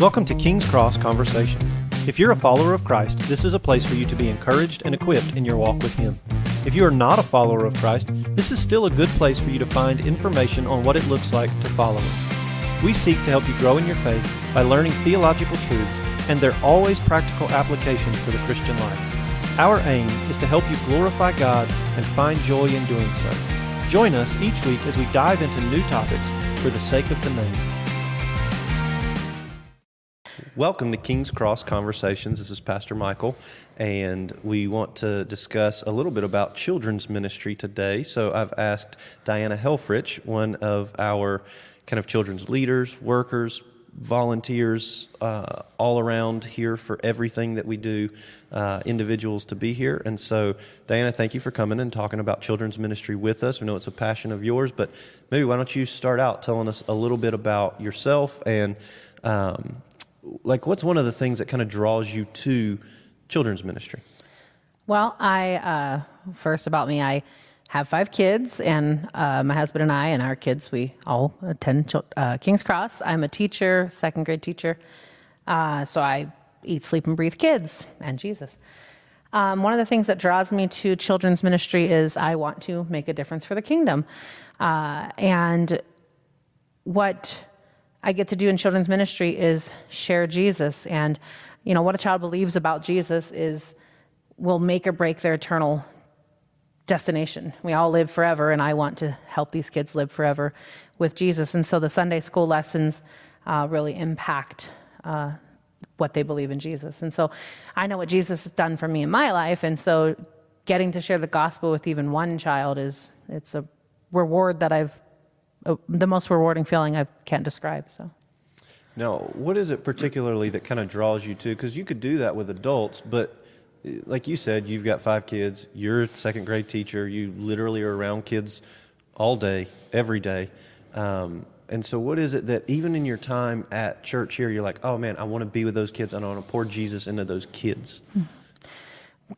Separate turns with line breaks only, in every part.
Welcome to King's Cross Conversations. If you're a follower of Christ, this is a place for you to be encouraged and equipped in your walk with Him. If you are not a follower of Christ, this is still a good place for you to find information on what it looks like to follow Him. We seek to help you grow in your faith by learning theological truths, and they're always practical applications for the Christian life. Our aim is to help you glorify God and find joy in doing so. Join us each week as we dive into new topics for the sake of the name. Welcome to King's Cross Conversations. This is Pastor Michael, and we want to discuss a little bit about children's ministry today. So I've asked Diana Helfrich, one of our kind of children's leaders, workers, volunteers, all around here for everything that we do, individuals to be here. And so, Diana, thank you for coming and talking about children's ministry with us. We know it's a passion of yours, but maybe why don't you start out telling us a little bit about yourself and what's one of the things that kind of draws you to children's ministry?
Well, first about me, I have 5 kids, and my husband and I and our kids, we all attend King's Cross. I'm a teacher, second grade teacher, so I eat, sleep, and breathe kids and Jesus. One of the things that draws me to children's ministry is I want to make a difference for the kingdom. And what I get to do in children's ministry is share Jesus. And, you know, what a child believes about Jesus will make or break their eternal destination. We all live forever, and I want to help these kids live forever with Jesus. And so the Sunday school lessons really impact what they believe in Jesus. And so I know what Jesus has done for me in my life, and so getting to share the gospel with even one child it's a reward that the most rewarding feeling I can't describe. So,
now, what is it particularly that kind of draws you to? Because you could do that with adults, but like you said, you've got 5 kids. You're a second grade teacher. You literally are around kids all day, every day. And so, what is it that even in your time at church here, you're like, oh man, I want to be with those kids, and I want to pour Jesus into those kids?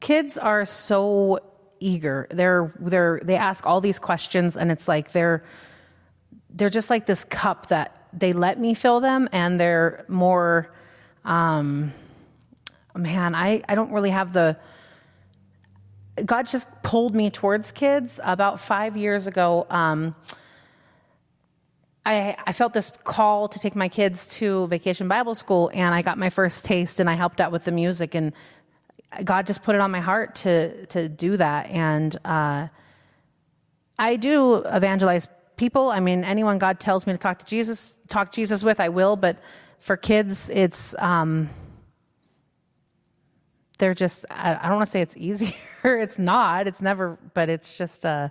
Kids are so eager. They ask all these questions, and it's like they're just like this cup that they let me fill them, and they're more, I don't really have God just pulled me towards kids. About 5 years ago, I felt this call to take my kids to Vacation Bible School, and I got my first taste, and I helped out with the music, and God just put it on my heart to do that. And I do evangelize people. I mean, anyone God tells me to talk Jesus with, I will. But for kids, it's they're just, I don't want to say it's easier. It's not. It's never. But it's just I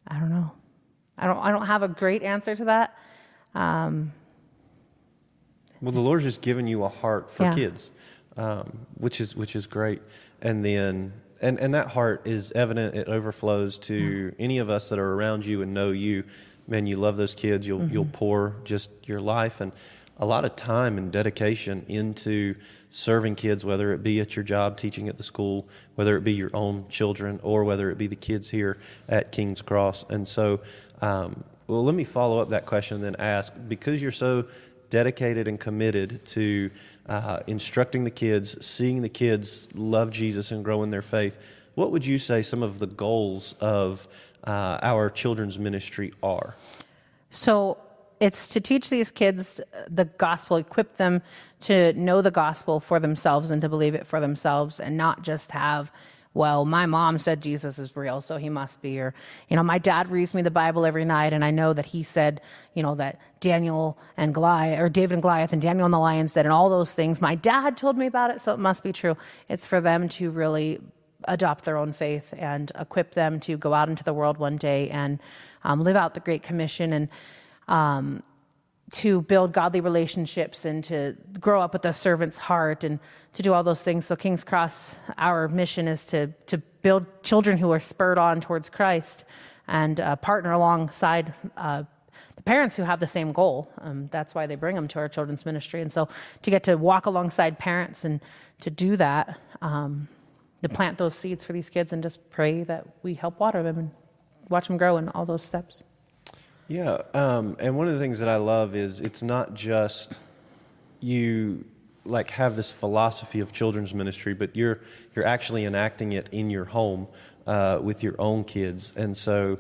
don't know. I don't have a great answer to that.
Well, the Lord's just given you a heart for kids, which is great, and then. And that heart is evident. It overflows to any of us that are around you and know you. Man, you love those kids. You'll pour just your life and a lot of time and dedication into serving kids, whether it be at your job, teaching at the school, whether it be your own children, or whether it be the kids here at King's Cross. And so, let me follow up that question and then ask, because you're so dedicated and committed to instructing the kids, seeing the kids love Jesus and grow in their faith, what would you say some of the goals of our children's ministry are? So
it's to teach these kids the gospel, equip them to know the gospel for themselves and to believe it for themselves, and not just have, well, my mom said Jesus is real, so he must be. Or, my dad reads me the Bible every night, and I know that he said, that Daniel and Goliath, or David and Goliath and Daniel and the lion's den and all those things. My dad told me about it, so it must be true. It's for them to really adopt their own faith and equip them to go out into the world one day and live out the Great Commission, and to build godly relationships and to grow up with a servant's heart and to do all those things. So King's Cross, our mission is to build children who are spurred on towards Christ and partner alongside the parents who have the same goal. That's why they bring them to our children's ministry. And so to get to walk alongside parents and to do that, to plant those seeds for these kids and just pray that we help water them and watch them grow in all those steps.
Yeah, and one of the things that I love is it's not just you like have this philosophy of children's ministry, but you're actually enacting it in your home with your own kids. And so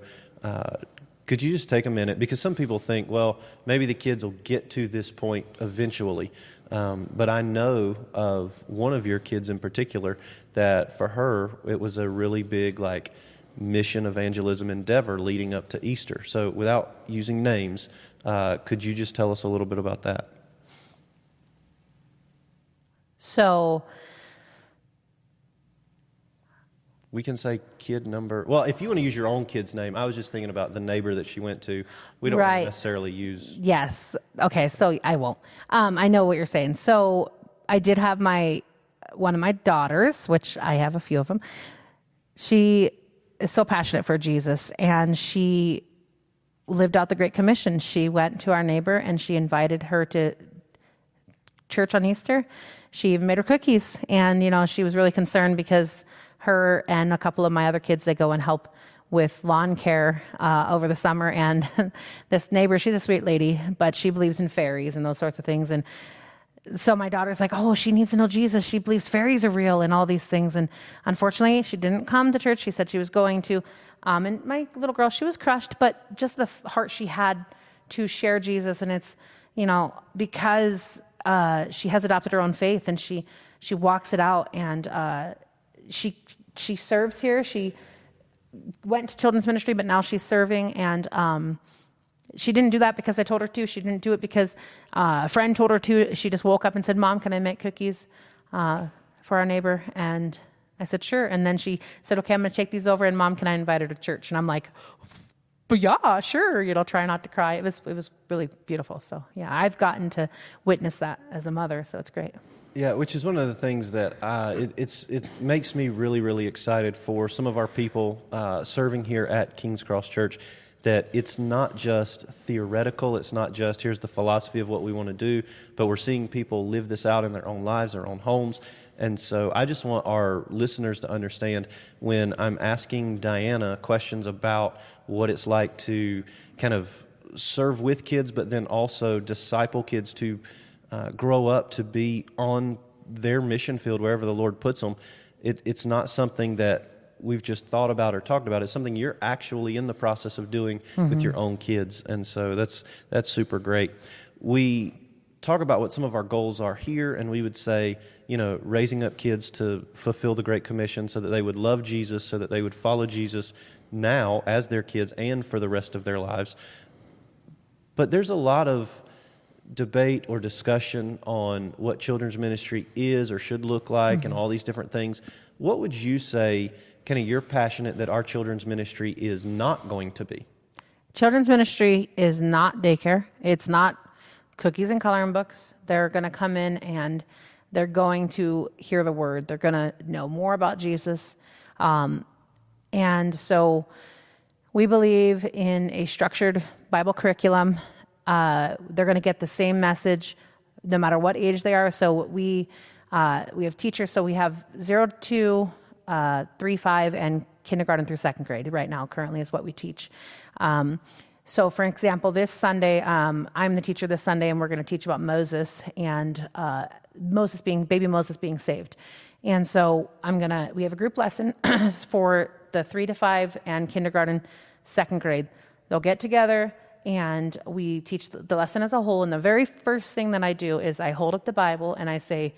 could you just take a minute, because some people think, well, maybe the kids will get to this point eventually. But I know of one of your kids in particular that for her, it was a really big like mission evangelism endeavor leading up to Easter. So without using names, could you just tell us a little bit about that?
So
we can say kid number. Well, if you want to use your own kid's name, I was just thinking about the neighbor that she went to. We don't want to necessarily use.
Yes. Okay. So I won't. I know what you're saying. So I did have one of my daughters, which I have a few of them. She is so passionate for Jesus, and she lived out the Great Commission. She went to our neighbor and she invited her to church on Easter. She even made her cookies, and she was really concerned because her and a couple of my other kids, they go and help with lawn care over the summer. And this neighbor, she's a sweet lady, but she believes in fairies and those sorts of things. And so my daughter's like, oh, she needs to know Jesus. She believes fairies are real and all these things. And unfortunately, she didn't come to church. She said she was going to. And my little girl, she was crushed, but just the heart she had to share Jesus. And it's, because she has adopted her own faith, and she walks it out, and she serves here. She went to children's ministry, but now she's serving, and she didn't do that because I told her to. She didn't do it because a friend told her to. She just woke up and said, Mom, can I make cookies for our neighbor? And I said, sure. And then she said, okay, I'm going to take these over, and Mom, can I invite her to church? And I'm like, but yeah, sure. Try not to cry. It was really beautiful. So yeah, I've gotten to witness that as a mother. So it's great.
Yeah, which is one of the things that it makes me really, really excited for some of our people serving here at King's Cross Church, that it's not just theoretical, it's not just here's the philosophy of what we want to do, but we're seeing people live this out in their own lives, their own homes. And so I just want our listeners to understand, when I'm asking Diana questions about what it's like to kind of serve with kids, but then also disciple kids to grow up to be on their mission field wherever the Lord puts them, it's not something that we've just thought about or talked about. It's something you're actually in the process of doing with your own kids. And so that's super great. We talk about what some of our goals are here, and we would say, raising up kids to fulfill the Great Commission so that they would love Jesus, so that they would follow Jesus now as their kids and for the rest of their lives. But there's a lot of debate or discussion on what children's ministry is or should look like and all these different things. What would you say, kind of, you're passionate that our children's ministry is not going to be?
Children's ministry is not daycare. It's not cookies and coloring books. They're going to come in and they're going to hear the word. They're going to know more about Jesus. And so we believe in a structured Bible curriculum. They're going to get the same message no matter what age they are. So we have teachers. So we have 0 to 3, 5, and kindergarten through second grade right now currently is what we teach. So for example, this Sunday, I'm the teacher this Sunday, and we're going to teach about Moses and baby Moses being saved. And so we have a group lesson for the 3 to 5 and kindergarten, second grade. They'll get together and we teach the lesson as a whole. And the very first thing that I do is I hold up the Bible and I say,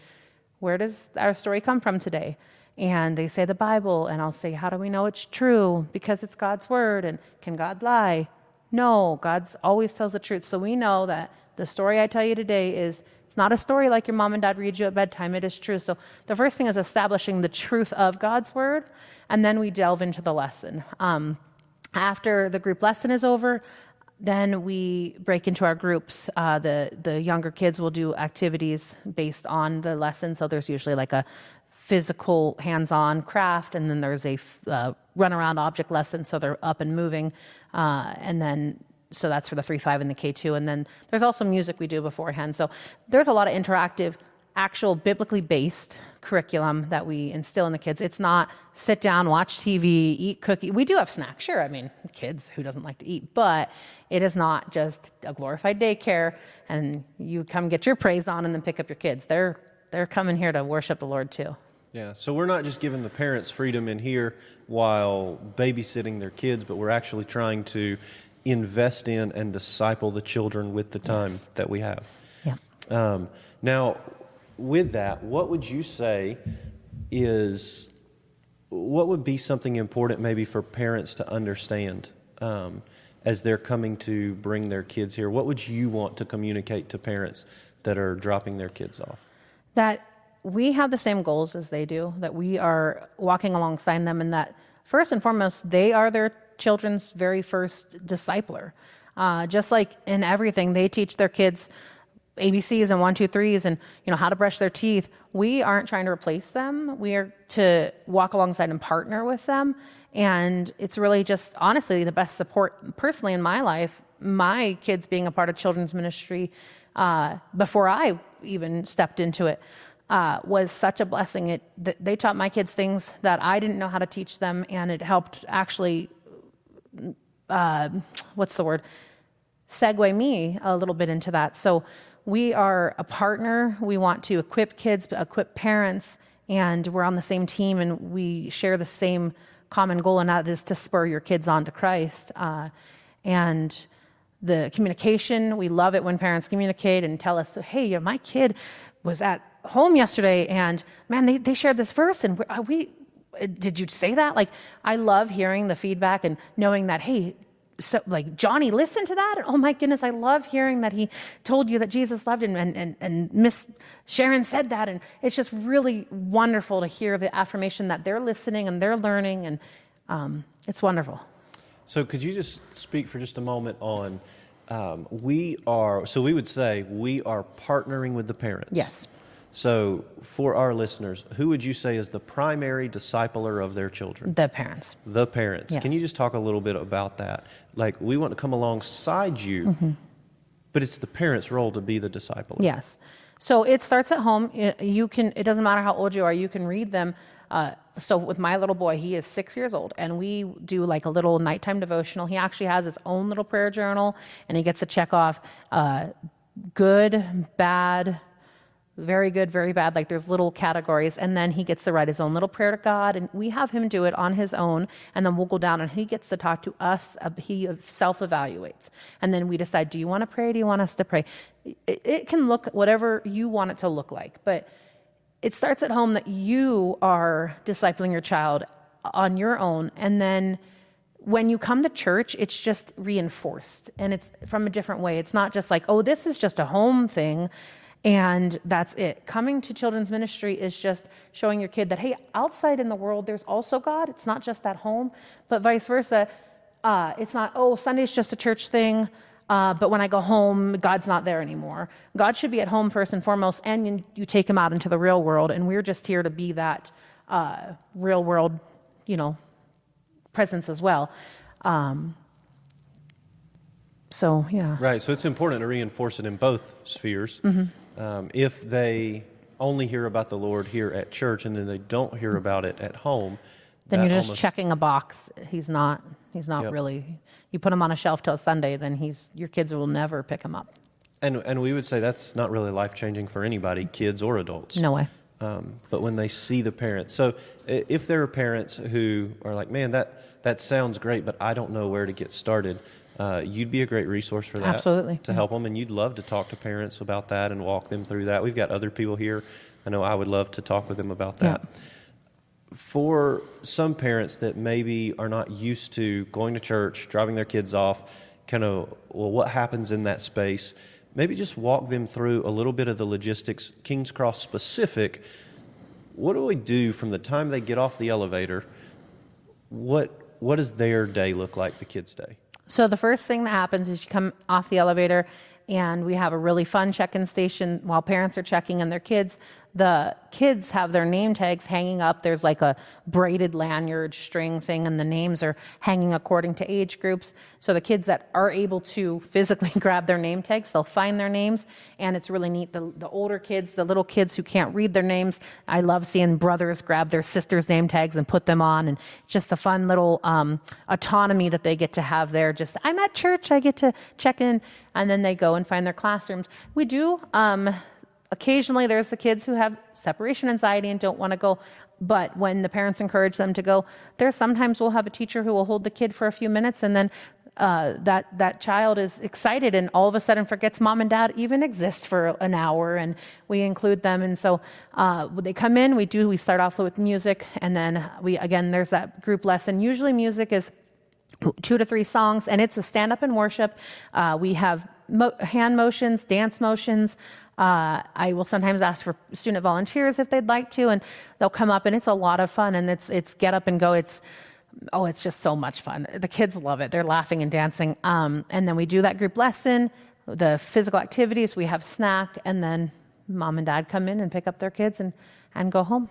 where does our story come from today? And they say the Bible, and I'll say, how do we know it's true? Because it's God's word. And can God lie? No, God always tells the truth. So we know that the story I tell you today it's not a story like your mom and dad read you at bedtime. It is true. So the first thing is establishing the truth of God's word, and then we delve into the lesson. After the group lesson is over, then we break into our groups. The younger kids will do activities based on the lesson. So there's usually like a physical hands-on craft, and then there's a run-around object lesson, so they're up and moving. And then, so that's for the 3, 5, and the K2. And then there's also music we do beforehand. So there's a lot of interactive actual biblically based curriculum that we instill in the kids. It's not sit down, watch TV, eat cookie. We do have snacks, sure. I mean, kids, who doesn't like to eat? But it is not just a glorified daycare and you come get your praise on and then pick up your kids. They're coming here to worship the Lord too.
Yeah, so we're not just giving the parents freedom in here while babysitting their kids, but we're actually trying to invest in and disciple the children with the time that we have.
Yeah.
Now, with that, what would you say what would be something important maybe for parents to understand as they're coming to bring their kids here? What would you want to communicate to parents that are dropping their kids off?
That we have the same goals as they do, that we are walking alongside them, and that first and foremost, they are their children's very first discipler. Just like in everything, they teach their kids ABCs and 1, 2, 3s and how to brush their teeth. We aren't trying to replace them. We are to walk alongside and partner with them. And it's really just honestly the best support personally in my life. My kids being a part of children's ministry before I even stepped into it was such a blessing. They taught my kids things that I didn't know how to teach them, and it helped actually segue me a little bit into that. So we are a partner. We want to equip kids, equip parents, and we're on the same team, and we share the same common goal, and that is to spur your kids on to Christ. And the communication, we love it when parents communicate and tell us, hey, my kid was at home yesterday, and man, they shared this verse, and did you say that? Like, I love hearing the feedback and knowing that, hey, so like Johnny listened to that, and oh my goodness, I love hearing that he told you that Jesus loved him, and Miss Sharon said that, and it's just really wonderful to hear the affirmation that they're listening and they're learning, and it's wonderful.
So could you just speak for just a moment on we would say we are partnering with the parents.
Yes.
So for our listeners, who would you say is the primary discipler of their children?
The parents.
The parents.
Yes.
Can you just talk a little bit about that? Like, we want to come alongside you, but it's the parents' role to be the discipler.
Yes. So it starts at home. It doesn't matter how old you are, you can read them. So with my little boy, he is 6 years old, and we do like a little nighttime devotional. He actually has his own little prayer journal, and he gets to check off good, bad, very good, very bad. Like, there's little categories, and then he gets to write his own little prayer to God, and we have him do it on his own, and then we'll go down and he gets to talk to us. He self-evaluates, and then we decide, do you want to pray? Do you want us to pray? It can look whatever you want it to look like, but it starts at home, that you are discipling your child on your own, and then when you come to church, it's just reinforced, and it's from a different way. It's not just like, oh, this is just a home thing, and that's it. Coming to children's ministry is just showing your kid that, hey, outside in the world, there's also God. It's not just at home, but vice versa. It's not, oh, Sunday's just a church thing, but when I go home, God's not there anymore. God should be at home first and foremost, and you take him out into the real world, and we're just here to be that real world, presence as well. So, yeah.
Right, so it's important to reinforce it in both spheres. If they only hear about the Lord here at church and then they don't hear about it at home,
then you're just checking a box. He's not really. You put him on a shelf till Sunday, then your kids will never pick him up.
And we would say that's not really life-changing for anybody, kids or adults.
No way.
But when they see the parents. So if there are parents who are like, man, that sounds great, but I don't know where to get started, you'd be a great resource for that.
Absolutely.
To help them, and you'd love to talk to parents about that and walk them through that. We've got other people here. I know I would love to talk with them about that.
Yeah.
For some parents that maybe are not used to going to church, dropping their kids off, what happens in that space, maybe just walk them through a little bit of the logistics, Kings Cross specific. What do we do from the time they get off the elevator? What does their day look like, the kids' day?
So the first thing that happens is you come off the elevator, and we have a really fun check-in station while parents are checking in their kids. the kids have their name tags hanging up. There's like a braided lanyard string thing, and the names are hanging according to age groups. So the kids that are able to physically grab their name tags, they'll find their names, and it's really neat. The older kids, the little kids who can't read their names, I love seeing brothers grab their sisters' name tags and put them on, and just a fun little autonomy that they get to have there. Just, I'm at church, I get to check in, and then they go and find their classrooms. We do... occasionally, there's the kids who have separation anxiety and don't want to go. But when the parents encourage them to go, sometimes we'll have a teacher who will hold the kid for a few minutes, and then that child is excited and all of a sudden forgets mom and dad even exist for an hour, and we include them. And so when they come in, we start off with music, and then there's that group lesson. Usually music is 2 to 3 songs, and it's a stand-up and worship. We have hand motions, dance motions. I will sometimes ask for student volunteers if they'd like to, and they'll come up, and it's a lot of fun, and it's get up and go. It's just so much fun. The kids love it. They're laughing and dancing. And then we do that group lesson, the physical activities, we have snack, and then mom and dad come in and pick up their kids and go home.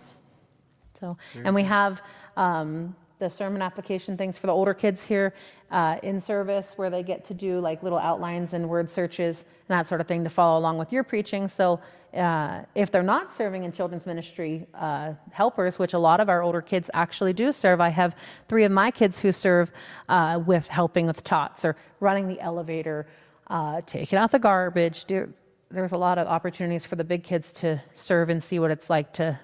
So, and we have the sermon application things for the older kids here in service, where they get to do like little outlines and word searches and that sort of thing to follow along with your preaching. So if they're not serving in children's ministry helpers, which a lot of our older kids actually do serve, I have 3 of my kids who serve with helping with tots or running the elevator, taking out the garbage. There's a lot of opportunities for the big kids to serve and see what it's like to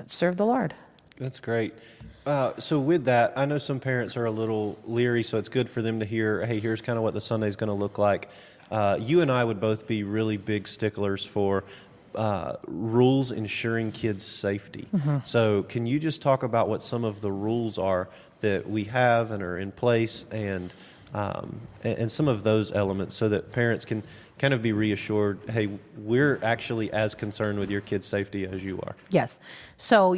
serve the Lord.
That's great. So with that, I know some parents are a little leery, so it's good for them to hear, hey, here's kind of what the Sunday's going to look like. You and I would both be really big sticklers for rules ensuring kids' safety. Mm-hmm. So can you just talk about what some of the rules are that we have and are in place, and some of those elements, so that parents can kind of be reassured, hey, we're actually as concerned with your kids' safety as you are.
Yes. So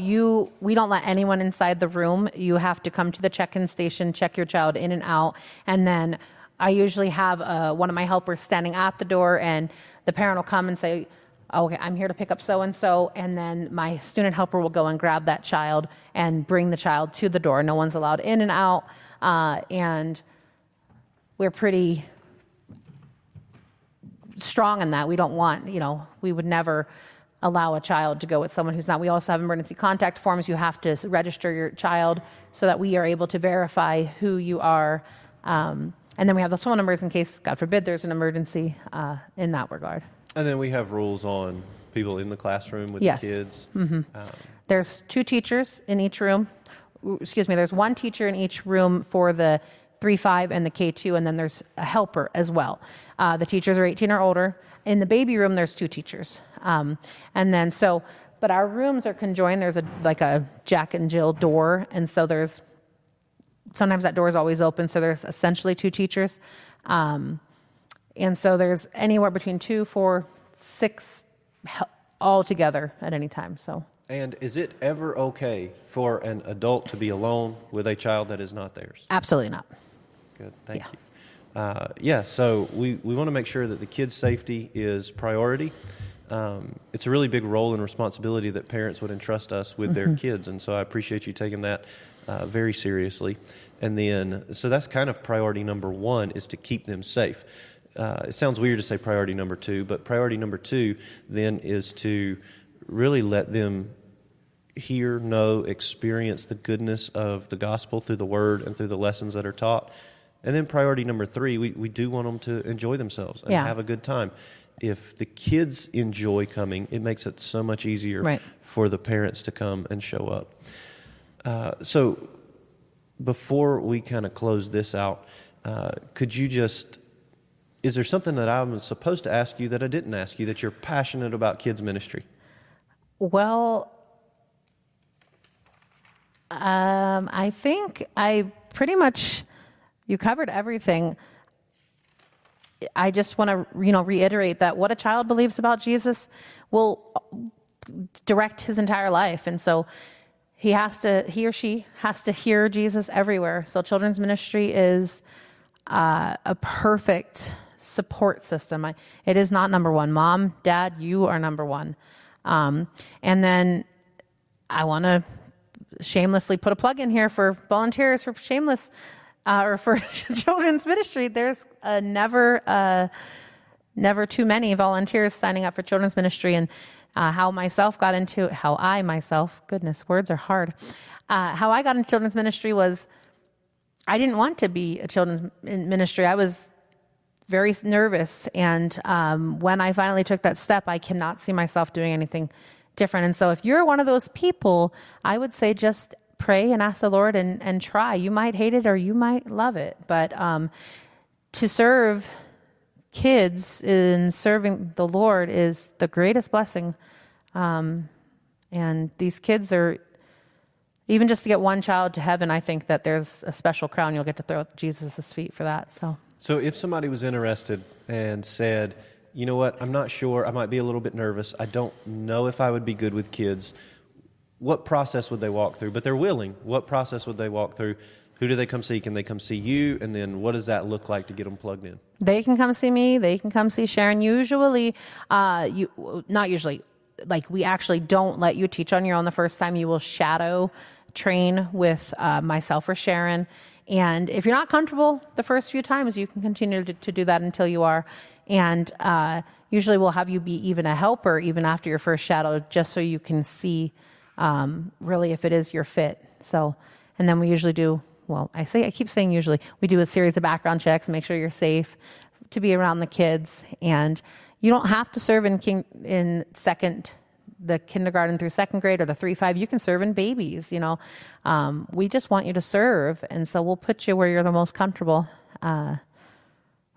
we don't let anyone inside the room. You have to come to the check-in station, check your child in and out, and then I usually have one of my helpers standing at the door, and the parent will come and say, okay, I'm here to pick up so-and-so, and then my student helper will go and grab that child and bring the child to the door. No one's allowed in and out, and we're pretty strong in that. We don't want, we would never allow a child to go with someone who's not. We also have emergency contact forms. You have to register your child so that we are able to verify who you are. And then we have those phone numbers in case, God forbid, there's an emergency in that regard.
And then we have rules on people in the classroom with
yes.
the kids.
Mm-hmm. There's 2 teachers in each room. There's 1 teacher in each room for the 3-5 and the K2, and then there's a helper as well. The teachers are 18 or older. In the baby room, there's 2 teachers. But our rooms are conjoined. There's a Jack and Jill door, and so sometimes that door is always open, so there's essentially 2 teachers. And so there's anywhere between 2, 4, 6 all together at any time. So.
And is it ever okay for an adult to be alone with a child that is not theirs?
Absolutely not.
Good, thank you. So we want to make sure that the kids' safety is priority. It's a really big role and responsibility that parents would entrust us with their kids, and so I appreciate you taking that very seriously. And then, so that's kind of priority number 1, is to keep them safe. It sounds weird to say priority number 2, but priority number 2 then is to really let them hear, know, experience the goodness of the gospel through the word and through the lessons that are taught. And then priority number 3, we do want them to enjoy themselves and have a good time. If the kids enjoy coming, it makes it so much easier for the parents to come and show up. So before we kind of close this out, could you is there something that I was supposed to ask you that I didn't ask you, that you're passionate about kids ministry?
Well, I think I pretty much, you covered everything. I just want to, reiterate that what a child believes about Jesus will direct his entire life. And so he or she has to hear Jesus everywhere. So children's ministry is a perfect support system. It is not number 1. Mom, Dad, you are number 1. And then I want to shamelessly put a plug in here for volunteers for Shameless or for children's ministry. There's never too many volunteers signing up for children's ministry. And how I myself, goodness, words are hard. How I got into children's ministry was I didn't want to be a children's ministry. I was very nervous. And when I finally took that step, I cannot see myself doing anything different. And so if you're one of those people, I would say just pray and ask the Lord and try. You might hate it or you might love it. But to serve kids in serving the Lord is the greatest blessing. And these kids are, even just to get one child to heaven, I think that there's a special crown you'll get to throw at Jesus' feet for that. So
if somebody was interested and said, you know what, I'm not sure, I might be a little bit nervous, I don't know if I would be good with kids, what process would they walk through? But they're willing. What process would they walk through? Who do they come see? Can they come see you? And then what does that look like to get them plugged in?
They can come see me. They can come see Sharon. Usually, not usually, like we actually don't let you teach on your own the first time. You will shadow train with myself or Sharon. And if you're not comfortable the first few times, you can continue to do that until you are. And usually we'll have you be even a helper even after your first shadow, just so you can see really if it is your fit. So, and then we usually do, I keep saying usually, we do a series of background checks, make sure you're safe to be around the kids. And you don't have to serve in the kindergarten through second grade or the 3-5. You can serve in babies, We just want you to serve. And so we'll put you where you're the most comfortable,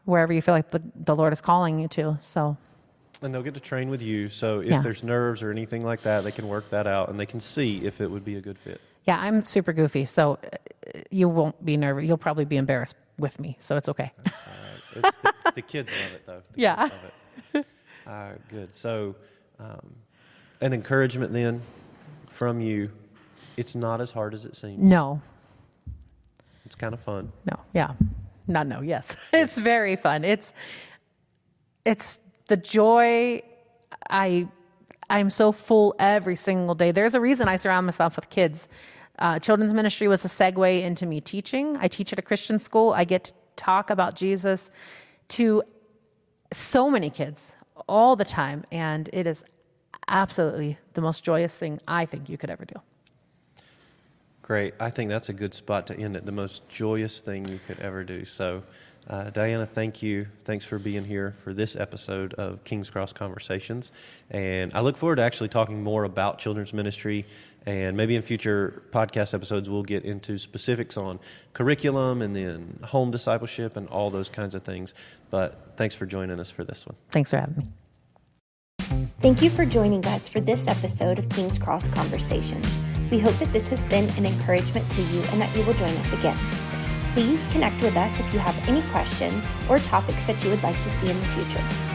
wherever you feel like the Lord is calling you to. So.
And they'll get to train with you. So if there's nerves or anything like that, they can work that out and they can see if it would be a good fit.
Yeah, I'm super goofy, so you won't be nervous. You'll probably be embarrassed with me, so it's okay.
That's all right. The kids love it, though.
Yeah.
Kids love it. Good. So an encouragement then from you, it's not as hard as it seems.
No.
It's kind of fun.
No, yeah. Yes. It's very fun. It's the joy. I'm so full every single day. There's a reason I surround myself with kids. Children's ministry was a segue into me teaching. I teach at a Christian school. I get to talk about Jesus to so many kids all the time, and it is absolutely the most joyous thing I think you could ever do.
Great. I think that's a good spot to end it, the most joyous thing you could ever do. So, Diana, thank you. Thanks for being here for this episode of King's Cross Conversations. And I look forward to actually talking more about children's ministry. And maybe in future podcast episodes, we'll get into specifics on curriculum and then home discipleship and all those kinds of things. But thanks for joining us for this one.
Thanks for having me.
Thank you for joining us for this episode of King's Cross Conversations. We hope that this has been an encouragement to you and that you will join us again. Please connect with us if you have any questions or topics that you would like to see in the future.